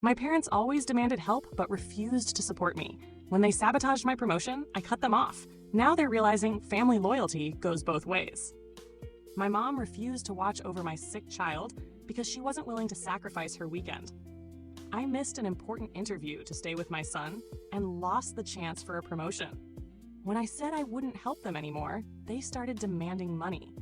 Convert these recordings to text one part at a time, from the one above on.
My parents always demanded help but refused to support me. When they sabotaged my promotion, I cut them off. Now they're realizing family loyalty goes both ways. My mom refused to watch over my sick child because she wasn't willing to sacrifice her weekend. I missed an important interview to stay with my son and lost the chance for a promotion. When I said I wouldn't help them anymore, they started demanding money.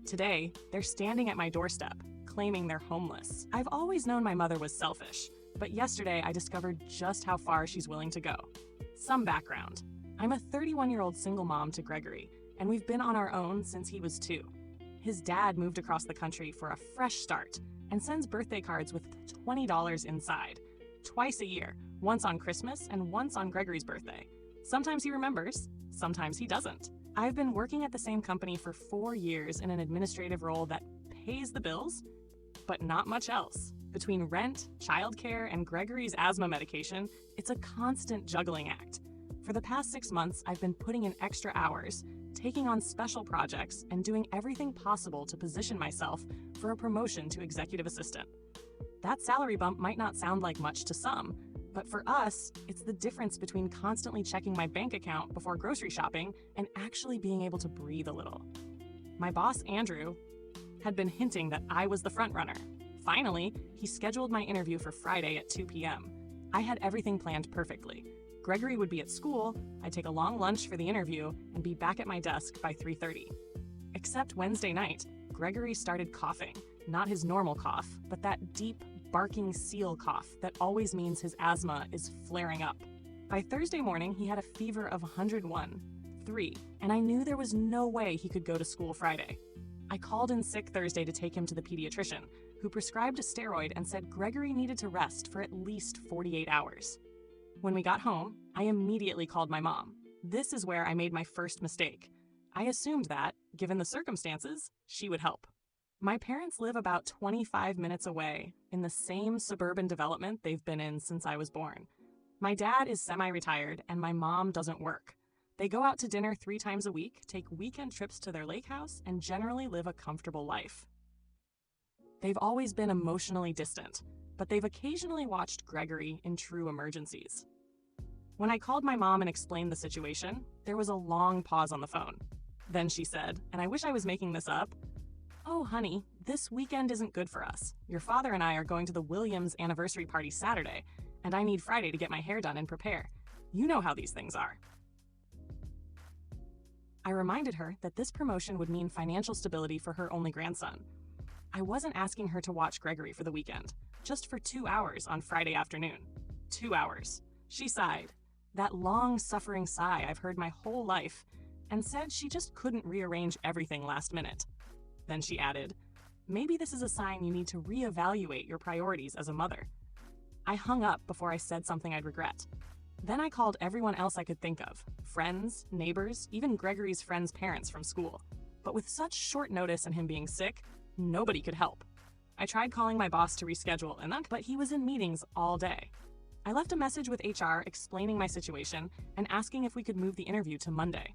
Today, they're standing at my doorstep, claiming they're homeless. I've always known my mother was selfish, but yesterday I discovered just how far she's willing to go. Some background. I'm a 31-year-old single mom to Gregory, and we've been on our own since he was 2. His dad moved across the country for a fresh start and sends birthday cards with $20 inside, twice a year, once on Christmas and once on Gregory's birthday. Sometimes he remembers, sometimes he doesn't. I've been working at the same company for 4 years in an administrative role that pays the bills, but not much else. Between rent, childcare, and Gregory's asthma medication, it's a constant juggling act. For the past 6 months, I've been putting in extra hours, taking on special projects, and doing everything possible to position myself for a promotion to executive assistant. That salary bump might not sound like much to some, but for us, it's the difference between constantly checking my bank account before grocery shopping and actually being able to breathe a little. My boss, Andrew, had been hinting that I was the front runner. Finally, he scheduled my interview for Friday at 2 p.m. I had everything planned perfectly. Gregory would be at school, I'd take a long lunch for the interview, and be back at my desk by 3:30. Except Wednesday night, Gregory started coughing. Not his normal cough, but that deep, barking seal cough that always means his asthma is flaring up. By Thursday morning, he had a fever of 101.3, and I knew there was no way he could go to school Friday. I called in sick Thursday to take him to the pediatrician, who prescribed a steroid and said Gregory needed to rest for at least 48 hours. When we got home, I immediately called my mom. This is where I made my first mistake. I assumed that, given the circumstances, she would help. My parents live about 25 minutes away in the same suburban development they've been in since I was born. My dad is semi-retired and my mom doesn't work. They go out to dinner 3 times a week, take weekend trips to their lake house, and generally live a comfortable life. They've always been emotionally distant, but they've occasionally watched Gregory in true emergencies. When I called my mom and explained the situation, there was a long pause on the phone. Then she said, and I wish I was making this up, "Oh, honey, this weekend isn't good for us. Your father and I are going to the Williams anniversary party Saturday, and I need Friday to get my hair done and prepare. You know how these things are." I reminded her that this promotion would mean financial stability for her only grandson. I wasn't asking her to watch Gregory for the weekend, just for 2 hours on Friday afternoon. 2 hours. She sighed, that long, suffering sigh I've heard my whole life, and said she just couldn't rearrange everything last minute. Then she added, "Maybe this is a sign you need to reevaluate your priorities as a mother." I hung up before I said something I'd regret. Then I called everyone else I could think of, friends, neighbors, even Gregory's friends' parents from school. But with such short notice and him being sick, nobody could help. I tried calling my boss to reschedule, but he was in meetings all day. I left a message with HR explaining my situation and asking if we could move the interview to Monday.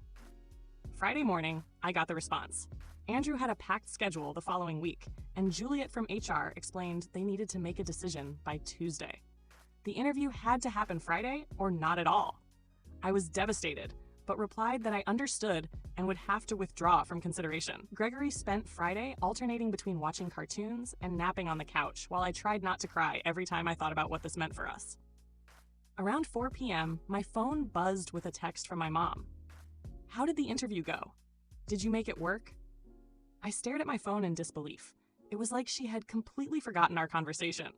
Friday morning, I got the response. Andrew had a packed schedule the following week, and Juliet from HR explained they needed to make a decision by Tuesday. The interview had to happen Friday or not at all. I was devastated, but replied that I understood and would have to withdraw from consideration. Gregory spent Friday alternating between watching cartoons and napping on the couch while I tried not to cry every time I thought about what this meant for us. Around 4 p.m., my phone buzzed with a text from my mom. "How did the interview go? Did you make it work?" I stared at my phone in disbelief. It was like she had completely forgotten our conversation.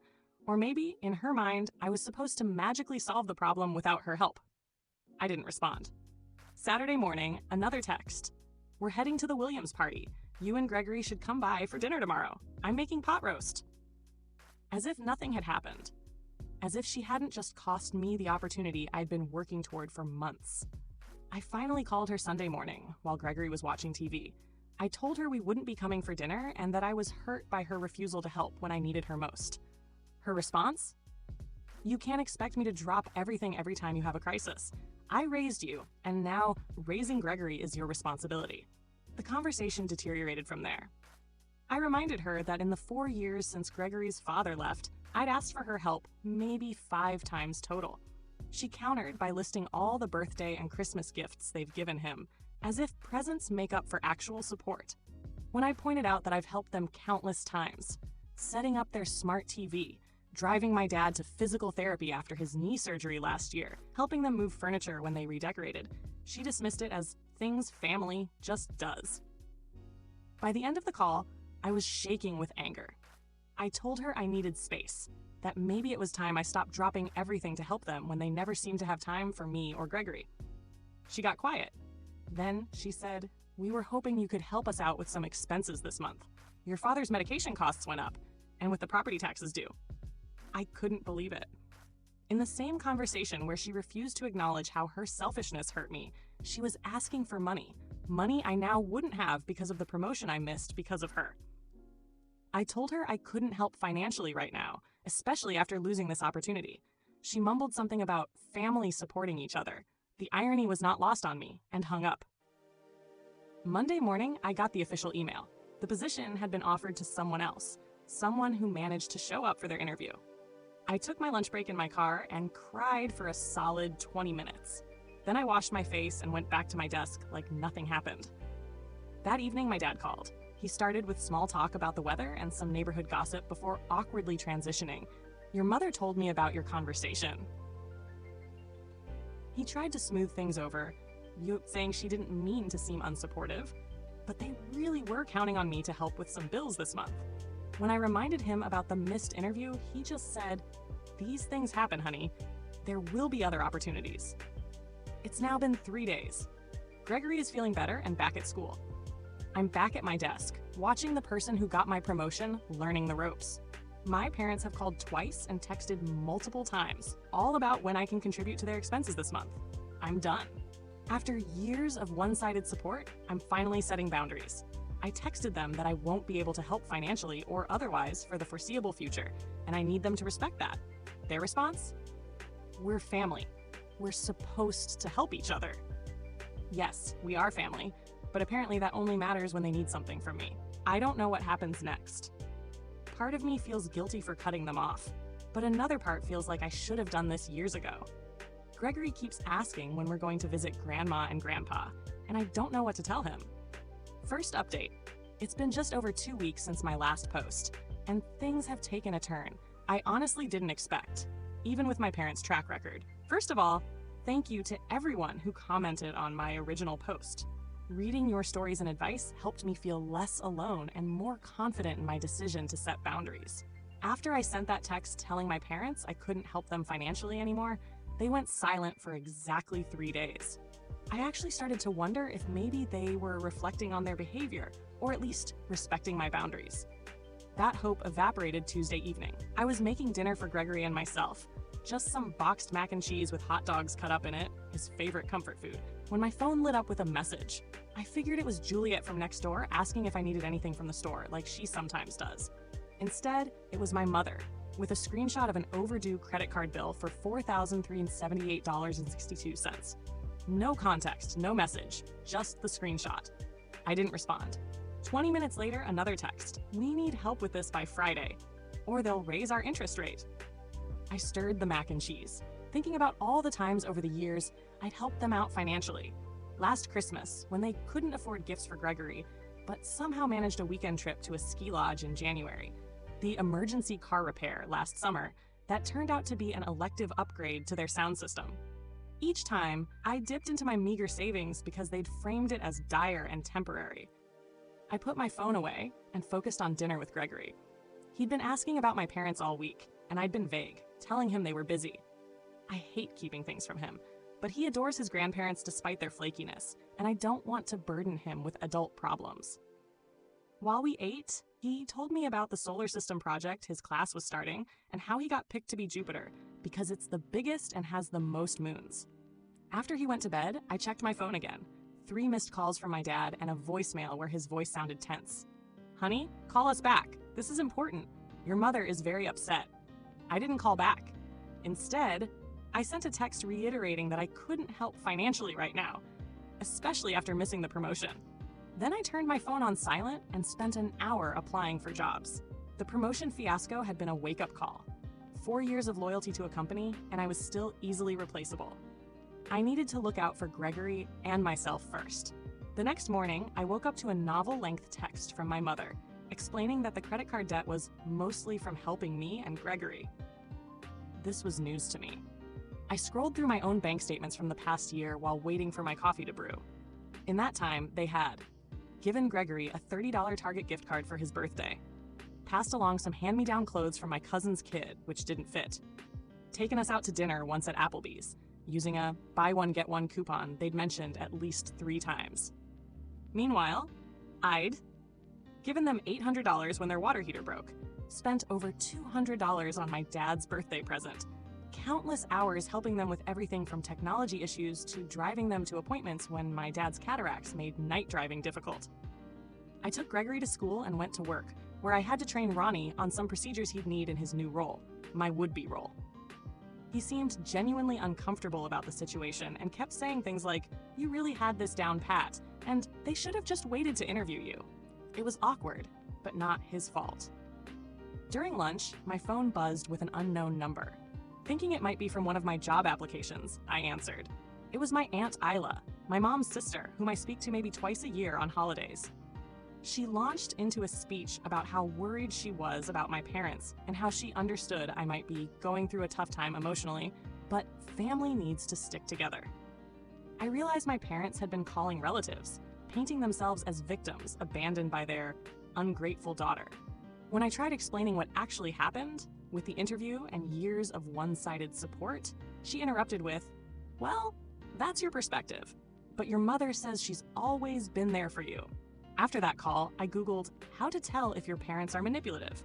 Or maybe, in her mind, I was supposed to magically solve the problem without her help. I didn't respond. Saturday morning, another text. "We're heading to the Williams party. You and Gregory should come by for dinner tomorrow. I'm making pot roast." As if nothing had happened. As if she hadn't just cost me the opportunity I'd been working toward for months. I finally called her Sunday morning while Gregory was watching TV. I told her we wouldn't be coming for dinner and that I was hurt by her refusal to help when I needed her most. Her response? "You can't expect me to drop everything every time you have a crisis. I raised you, and now raising Gregory is your responsibility." The conversation deteriorated from there. I reminded her that in the 4 years since Gregory's father left, I'd asked for her help maybe 5 times total. She countered by listing all the birthday and Christmas gifts they've given him, as if presents make up for actual support. When I pointed out that I've helped them countless times, setting up their smart TV, driving my dad to physical therapy after his knee surgery last year, helping them move furniture when they redecorated, she dismissed it as things family just does. By the end of the call, I was shaking with anger. I told her I needed space, that maybe it was time I stopped dropping everything to help them when they never seemed to have time for me or Gregory. She got quiet. Then she said, "We were hoping you could help us out with some expenses this month. Your father's medication costs went up, and with the property taxes due." I couldn't believe it. In the same conversation where she refused to acknowledge how her selfishness hurt me, she was asking for money I now wouldn't have because of the promotion I missed because of her. I told her I couldn't help financially right now, especially after losing this opportunity. She mumbled something about family supporting each other. The irony was not lost on me, and hung up. Monday morning, I got the official email. The position had been offered to someone else, someone who managed to show up for their interview. I took my lunch break in my car and cried for a solid 20 minutes. Then I washed my face and went back to my desk like nothing happened. That evening, my dad called. He started with small talk about the weather and some neighborhood gossip before awkwardly transitioning. "Your mother told me about your conversation." He tried to smooth things over, saying she didn't mean to seem unsupportive, but they really were counting on me to help with some bills this month. When I reminded him about the missed interview, he just said, "These things happen, honey. There will be other opportunities." It's now been 3 days. Gregory is feeling better and back at school. I'm back at my desk, watching the person who got my promotion learning the ropes. My parents have called twice and texted multiple times, all about when I can contribute to their expenses this month. I'm done. After years of one-sided support, I'm finally setting boundaries. I texted them that I won't be able to help financially or otherwise for the foreseeable future, and I need them to respect that. Their response? "We're family. We're supposed to help each other." Yes, we are family, but apparently that only matters when they need something from me. I don't know what happens next. Part of me feels guilty for cutting them off, but another part feels like I should have done this years ago. Gregory keeps asking when we're going to visit Grandma and Grandpa, and I don't know what to tell him. First update. It's been just over 2 weeks since my last post, and things have taken a turn I honestly didn't expect, even with my parents' track record. First of all, thank you to everyone who commented on my original post. Reading your stories and advice helped me feel less alone and more confident in my decision to set boundaries. After I sent that text telling my parents I couldn't help them financially anymore, they went silent for exactly 3 days. I actually started to wonder if maybe they were reflecting on their behavior, or at least respecting my boundaries. That hope evaporated Tuesday evening. I was making dinner for Gregory and myself, just some boxed mac and cheese with hot dogs cut up in it, his favorite comfort food, when my phone lit up with a message. I figured it was Juliet from next door asking if I needed anything from the store, like she sometimes does. Instead, it was my mother, with a screenshot of an overdue credit card bill for $4,378.62. No context, no message, just the screenshot. I didn't respond. 20 minutes later, another text. "We need help with this by Friday, or they'll raise our interest rate." I stirred the mac and cheese, thinking about all the times over the years I'd helped them out financially. Last Christmas, when they couldn't afford gifts for Gregory, but somehow managed a weekend trip to a ski lodge in January. The emergency car repair last summer that turned out to be an elective upgrade to their sound system. Each time, I dipped into my meager savings because they'd framed it as dire and temporary. I put my phone away and focused on dinner with Gregory. He'd been asking about my parents all week, and I'd been vague, telling him they were busy. I hate keeping things from him, but he adores his grandparents despite their flakiness, and I don't want to burden him with adult problems. While we ate, he told me about the solar system project his class was starting and how he got picked to be Jupiter, because it's the biggest and has the most moons. After he went to bed, I checked my phone again. 3 missed calls from my dad and a voicemail where his voice sounded tense. "Honey, call us back. This is important. Your mother is very upset." I didn't call back. Instead, I sent a text reiterating that I couldn't help financially right now, especially after missing the promotion. Then I turned my phone on silent and spent an hour applying for jobs. The promotion fiasco had been a wake-up call. 4 years of loyalty to a company, and I was still easily replaceable. I needed to look out for Gregory and myself first. The next morning, I woke up to a novel-length text from my mother, explaining that the credit card debt was mostly from helping me and Gregory. This was news to me. I scrolled through my own bank statements from the past year while waiting for my coffee to brew. In that time, they had given Gregory a $30 Target gift card for his birthday, passed along some hand-me-down clothes from my cousin's kid, which didn't fit, taken us out to dinner once at Applebee's, using a buy one get one coupon they'd mentioned at least 3 times. Meanwhile, I'd given them $800 when their water heater broke, spent over $200 on my dad's birthday present, countless hours helping them with everything from technology issues to driving them to appointments when my dad's cataracts made night driving difficult. I took Gregory to school and went to work, where I had to train Ronnie on some procedures he'd need in his new role, my would-be role. He seemed genuinely uncomfortable about the situation and kept saying things like, "You really had this down pat," and "They should have just waited to interview you." It was awkward, but not his fault. During lunch, my phone buzzed with an unknown number. Thinking it might be from one of my job applications, I answered. It was my Aunt Isla, my mom's sister, whom I speak to maybe twice a year on holidays. She launched into a speech about how worried she was about my parents and how she understood I might be going through a tough time emotionally, but family needs to stick together. I realized my parents had been calling relatives, painting themselves as victims abandoned by their ungrateful daughter. When I tried explaining what actually happened, with the interview and years of one-sided support, she interrupted with, "Well, that's your perspective, but your mother says she's always been there for you." After that call, I Googled how to tell if your parents are manipulative,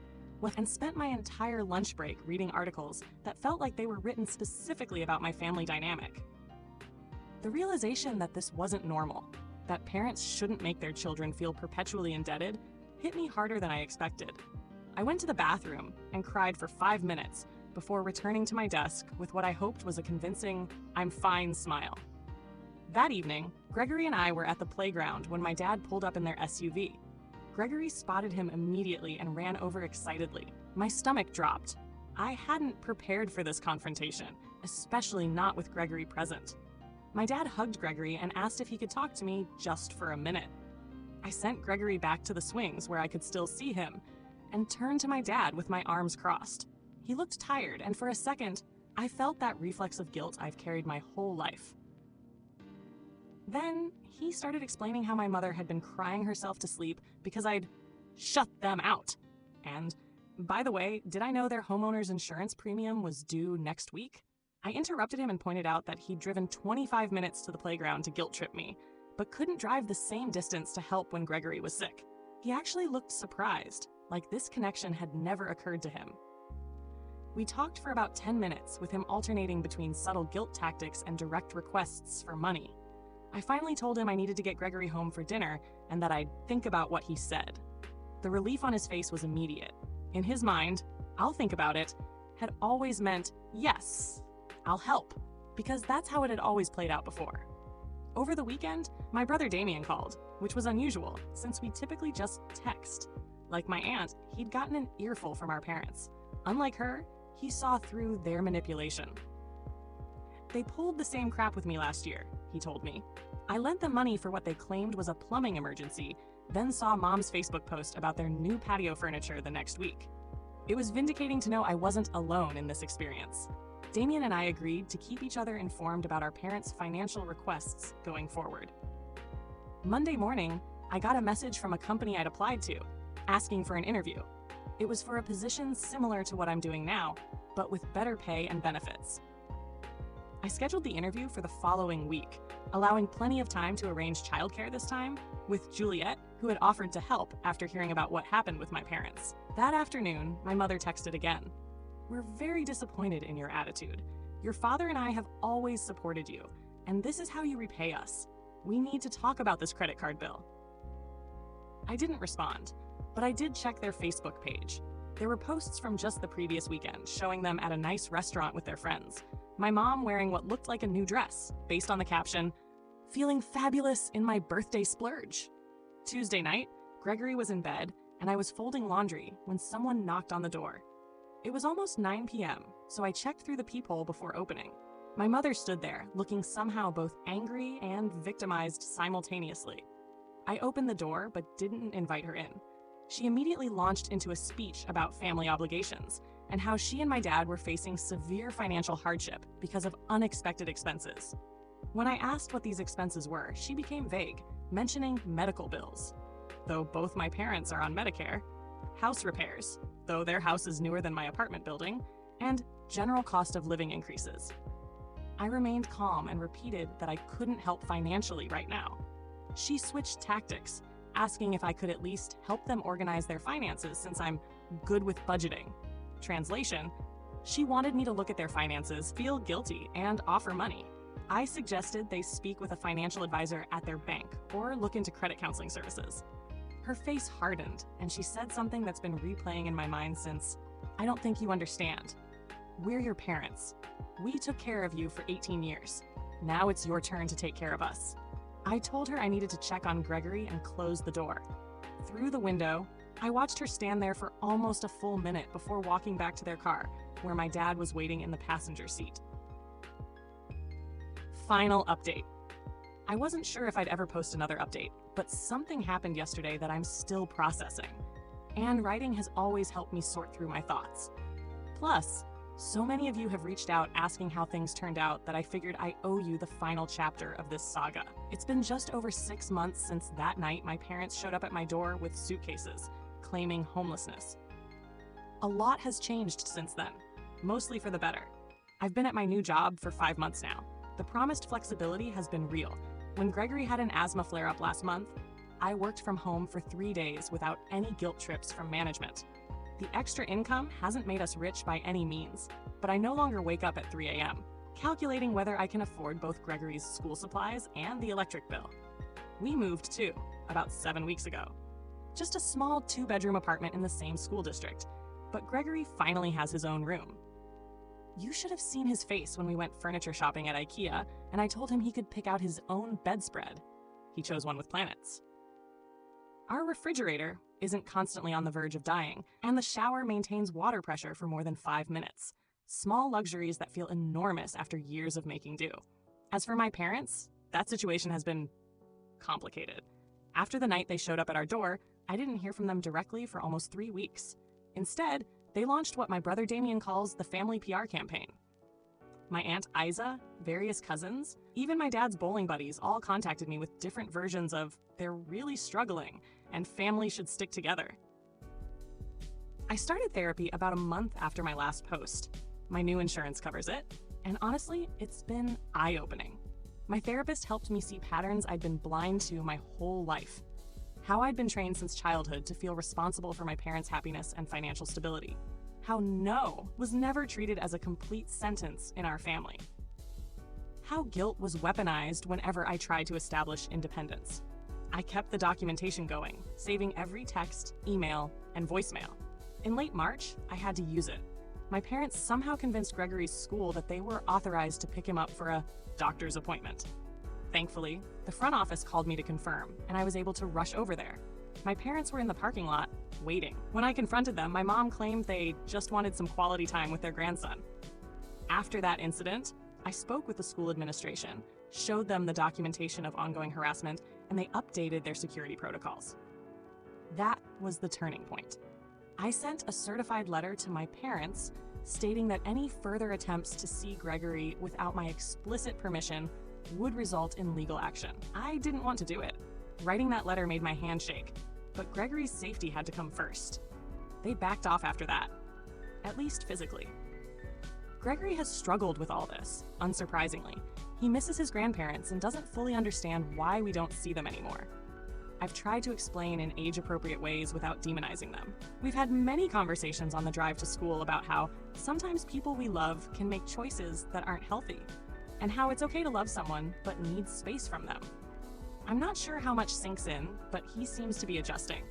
and spent my entire lunch break reading articles that felt like they were written specifically about my family dynamic. The realization that this wasn't normal, that parents shouldn't make their children feel perpetually indebted, hit me harder than I expected. I went to the bathroom and cried for 5 minutes before returning to my desk with what I hoped was a convincing, "I'm fine" smile. That evening, Gregory and I were at the playground when my dad pulled up in their SUV. Gregory spotted him immediately and ran over excitedly. My stomach dropped. I hadn't prepared for this confrontation, especially not with Gregory present. My dad hugged Gregory and asked if he could talk to me just for a minute. I sent Gregory back to the swings where I could still see him, and turned to my dad with my arms crossed. He looked tired, and for a second, I felt that reflex of guilt I've carried my whole life. Then he started explaining how my mother had been crying herself to sleep because I'd shut them out. And, by the way, did I know their homeowner's insurance premium was due next week? I interrupted him and pointed out that he'd driven 25 minutes to the playground to guilt trip me, but couldn't drive the same distance to help when Gregory was sick. He actually looked surprised, like this connection had never occurred to him. We talked for about 10 minutes, with him alternating between subtle guilt tactics and direct requests for money. I finally told him I needed to get Gregory home for dinner and that I'd think about what he said. The relief on his face was immediate. In his mind, "I'll think about it," had always meant, "Yes, I'll help," because that's how it had always played out before. Over the weekend, my brother Damien called, which was unusual since we typically just text. Like my aunt, he'd gotten an earful from our parents. Unlike her, he saw through their manipulation. "They pulled the same crap with me last year," he told me. "I lent them money for what they claimed was a plumbing emergency, then saw Mom's Facebook post about their new patio furniture the next week. It was vindicating to know I wasn't alone in this experience." Damien and I agreed to keep each other informed about our parents' financial requests going forward. Monday morning, I got a message from a company I'd applied to, asking for an interview. It was for a position similar to what I'm doing now, but with better pay and benefits. I scheduled the interview for the following week, allowing plenty of time to arrange childcare this time, with Juliet, who had offered to help after hearing about what happened with my parents. That afternoon, my mother texted again. "We're very disappointed in your attitude. Your father and I have always supported you, and this is how you repay us. We need to talk about this credit card bill." I didn't respond, but I did check their Facebook page. There were posts from just the previous weekend showing them at a nice restaurant with their friends. My mom wearing what looked like a new dress, based on the caption, "Feeling fabulous in my birthday splurge." Tuesday night, Gregory was in bed, and I was folding laundry when someone knocked on the door. It was almost 9 p.m., so I checked through the peephole before opening. My mother stood there, looking somehow both angry and victimized simultaneously. I opened the door but didn't invite her in. She immediately launched into a speech about family obligations and how she and my dad were facing severe financial hardship because of unexpected expenses. When I asked what these expenses were, she became vague, mentioning medical bills, though both my parents are on Medicare, house repairs, though their house is newer than my apartment building, and general cost of living increases. I remained calm and repeated that I couldn't help financially right now. She switched tactics, asking if I could at least help them organize their finances since I'm good with budgeting. Translation, she wanted me to look at their finances, feel guilty, and offer money. I suggested they speak with a financial advisor at their bank or look into credit counseling services. Her face hardened, and she said something that's been replaying in my mind since, "I don't think you understand. We're your parents. We took care of you for 18 years. Now it's your turn to take care of us." I told her I needed to check on Gregory and close the door. Through the window, I watched her stand there for almost a full minute before walking back to their car, where my dad was waiting in the passenger seat. Final update. I wasn't sure if I'd ever post another update, but something happened yesterday that I'm still processing. And writing has always helped me sort through my thoughts. Plus, so many of you have reached out asking how things turned out that I figured I owe you the final chapter of this saga. It's been just over 6 months since that night my parents showed up at my door with suitcases, claiming homelessness. A lot has changed since then, mostly for the better. I've been at my new job for 5 months now. The promised flexibility has been real. When Gregory had an asthma flare-up last month, I worked from home for 3 days without any guilt trips from management. The extra income hasn't made us rich by any means, but I no longer wake up at 3 a.m., calculating whether I can afford both Gregory's school supplies and the electric bill. We moved too, about 7 weeks ago. Just a small 2-bedroom apartment in the same school district, but Gregory finally has his own room. You should have seen his face when we went furniture shopping at IKEA and I told him he could pick out his own bedspread. He chose one with planets. Our refrigerator isn't constantly on the verge of dying, and the shower maintains water pressure for more than 5 minutes. Small luxuries that feel enormous after years of making do. As for my parents, that situation has been complicated. After the night they showed up at our door, I didn't hear from them directly for almost 3 weeks. Instead, they launched what my brother Damien calls the family PR campaign. My Aunt Isa, various cousins, even my dad's bowling buddies all contacted me with different versions of "they're really struggling" and "family should stick together." I started therapy about a month after my last post. My new insurance covers it, and honestly, it's been eye-opening. My therapist helped me see patterns I'd been blind to my whole life. How I'd been trained since childhood to feel responsible for my parents' happiness and financial stability. How no was never treated as a complete sentence in our family. How guilt was weaponized whenever I tried to establish independence. I kept the documentation going, saving every text, email, and voicemail. In late March, I had to use it. My parents somehow convinced Gregory's school that they were authorized to pick him up for a doctor's appointment. Thankfully, the front office called me to confirm, and I was able to rush over there. My parents were in the parking lot, waiting. When I confronted them, my mom claimed they just wanted some quality time with their grandson. After that incident, I spoke with the school administration, showed them the documentation of ongoing harassment, and they updated their security protocols. That was the turning point. I sent a certified letter to my parents stating that any further attempts to see Gregory without my explicit permission would result in legal action. I didn't want to do it. Writing that letter made my hand shake, but Gregory's safety had to come first. They backed off after that, at least physically. Gregory has struggled with all this, unsurprisingly. He misses his grandparents and doesn't fully understand why we don't see them anymore. I've tried to explain in age-appropriate ways without demonizing them. We've had many conversations on the drive to school about how sometimes people we love can make choices that aren't healthy, and how it's okay to love someone but need space from them. I'm not sure how much sinks in, but he seems to be adjusting.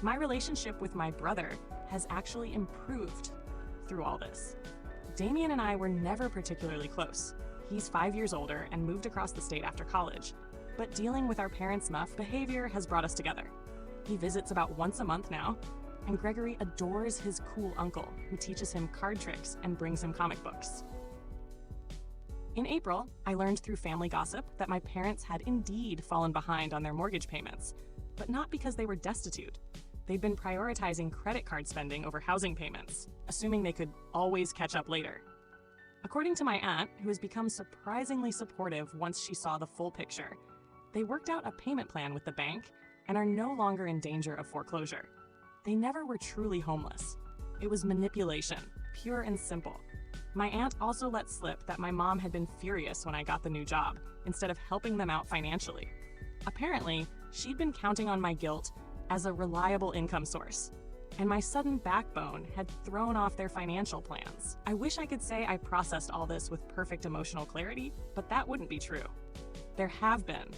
My relationship with my brother has actually improved through all this. Damien and I were never particularly close. He's 5 years older and moved across the state after college, but dealing with our parents' muff behavior has brought us together. He visits about once a month now, and Gregory adores his cool uncle, who teaches him card tricks and brings him comic books. In April, I learned through family gossip that my parents had indeed fallen behind on their mortgage payments, but not because they were destitute. They'd been prioritizing credit card spending over housing payments, assuming they could always catch up later. According to my aunt, who has become surprisingly supportive once she saw the full picture, they worked out a payment plan with the bank and are no longer in danger of foreclosure. They never were truly homeless. It was manipulation, pure and simple. My aunt also let slip that my mom had been furious when I got the new job, instead of helping them out financially. Apparently, she'd been counting on my guilt as a reliable income source, and my sudden backbone had thrown off their financial plans. I wish I could say I processed all this with perfect emotional clarity, but that wouldn't be true. There have been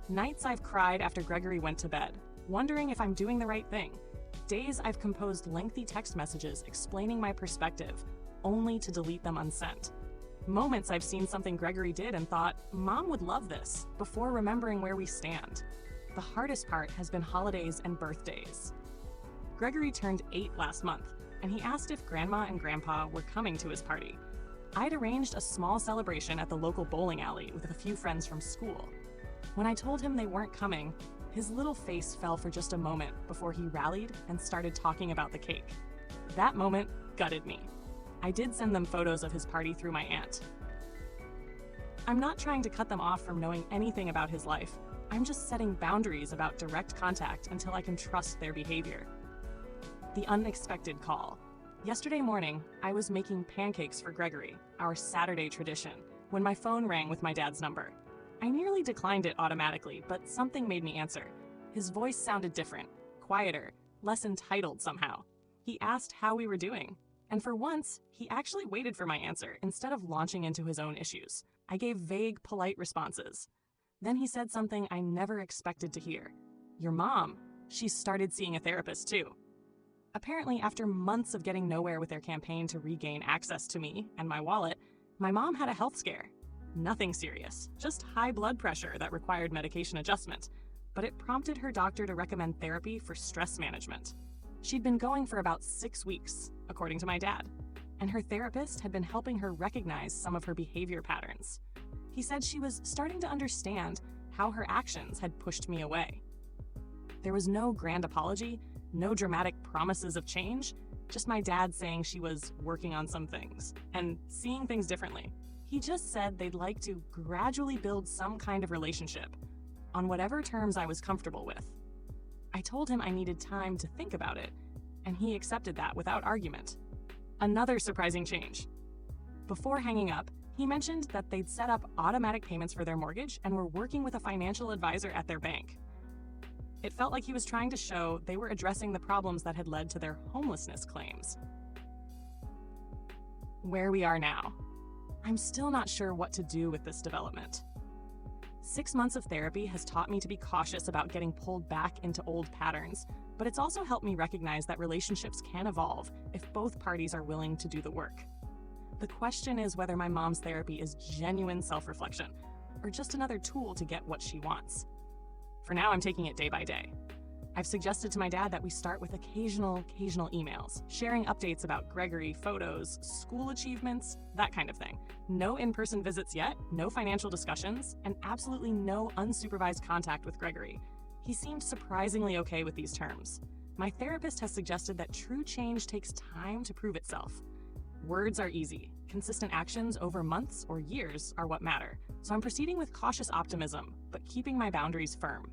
nights I've cried after Gregory went to bed, wondering if I'm doing the right thing. Days I've composed lengthy text messages explaining my perspective, only to delete them unsent. Moments I've seen something Gregory did and thought, Mom would love this, before remembering where we stand. The hardest part has been holidays and birthdays. Gregory turned 8 last month, and he asked if Grandma and Grandpa were coming to his party. I'd arranged a small celebration at the local bowling alley with a few friends from school. When I told him they weren't coming, his little face fell for just a moment before he rallied and started talking about the cake. That moment gutted me. I did send them photos of his party through my aunt. I'm not trying to cut them off from knowing anything about his life. I'm just setting boundaries about direct contact until I can trust their behavior. The unexpected call. Yesterday morning, I was making pancakes for Gregory, our Saturday tradition, when my phone rang with my dad's number. I nearly declined it automatically, but something made me answer. His voice sounded different, quieter, less entitled somehow. He asked how we were doing. And for once, he actually waited for my answer instead of launching into his own issues. I gave vague, polite responses. Then he said something I never expected to hear. Your mom, she's started seeing a therapist too. Apparently, after months of getting nowhere with their campaign to regain access to me and my wallet, my mom had a health scare. Nothing serious, just high blood pressure that required medication adjustment, but it prompted her doctor to recommend therapy for stress management. She'd been going for about 6 weeks, according to my dad, and her therapist had been helping her recognize some of her behavior patterns. He said she was starting to understand how her actions had pushed me away. There was no grand apology, no dramatic promises of change, just my dad saying she was working on some things and seeing things differently. He just said they'd like to gradually build some kind of relationship on whatever terms I was comfortable with. I told him I needed time to think about it, and he accepted that without argument. Another surprising change. Before hanging up, he mentioned that they'd set up automatic payments for their mortgage and were working with a financial advisor at their bank. It felt like he was trying to show they were addressing the problems that had led to their homelessness claims. Where we are now. I'm still not sure what to do with this development. 6 months of therapy has taught me to be cautious about getting pulled back into old patterns, but it's also helped me recognize that relationships can evolve if both parties are willing to do the work. The question is whether my mom's therapy is genuine self-reflection or just another tool to get what she wants. For now, I'm taking it day by day. I've suggested to my dad that we start with occasional emails, sharing updates about Gregory, photos, school achievements, that kind of thing. No in-person visits yet, no financial discussions, and absolutely no unsupervised contact with Gregory. He seemed surprisingly okay with these terms. My therapist has suggested that true change takes time to prove itself. Words are easy. Consistent actions over months or years are what matter. So I'm proceeding with cautious optimism, but keeping my boundaries firm.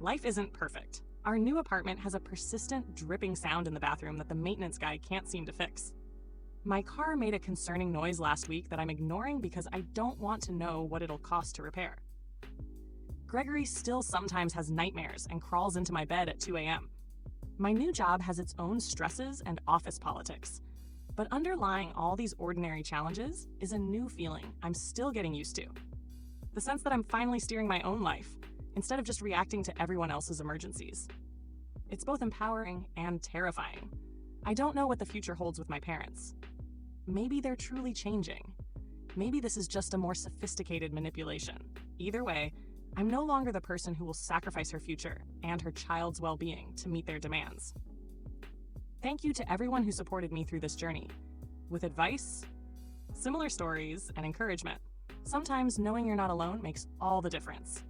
Life isn't perfect. Our new apartment has a persistent dripping sound in the bathroom that the maintenance guy can't seem to fix. My car made a concerning noise last week that I'm ignoring because I don't want to know what it'll cost to repair. Gregory still sometimes has nightmares and crawls into my bed at 2 a.m. My new job has its own stresses and office politics. But underlying all these ordinary challenges is a new feeling I'm still getting used to. The sense that I'm finally steering my own life, instead of just reacting to everyone else's emergencies. It's both empowering and terrifying. I don't know what the future holds with my parents. Maybe they're truly changing. Maybe this is just a more sophisticated manipulation. Either way, I'm no longer the person who will sacrifice her future and her child's well-being to meet their demands. Thank you to everyone who supported me through this journey. With advice, similar stories, and encouragement. Sometimes knowing you're not alone makes all the difference.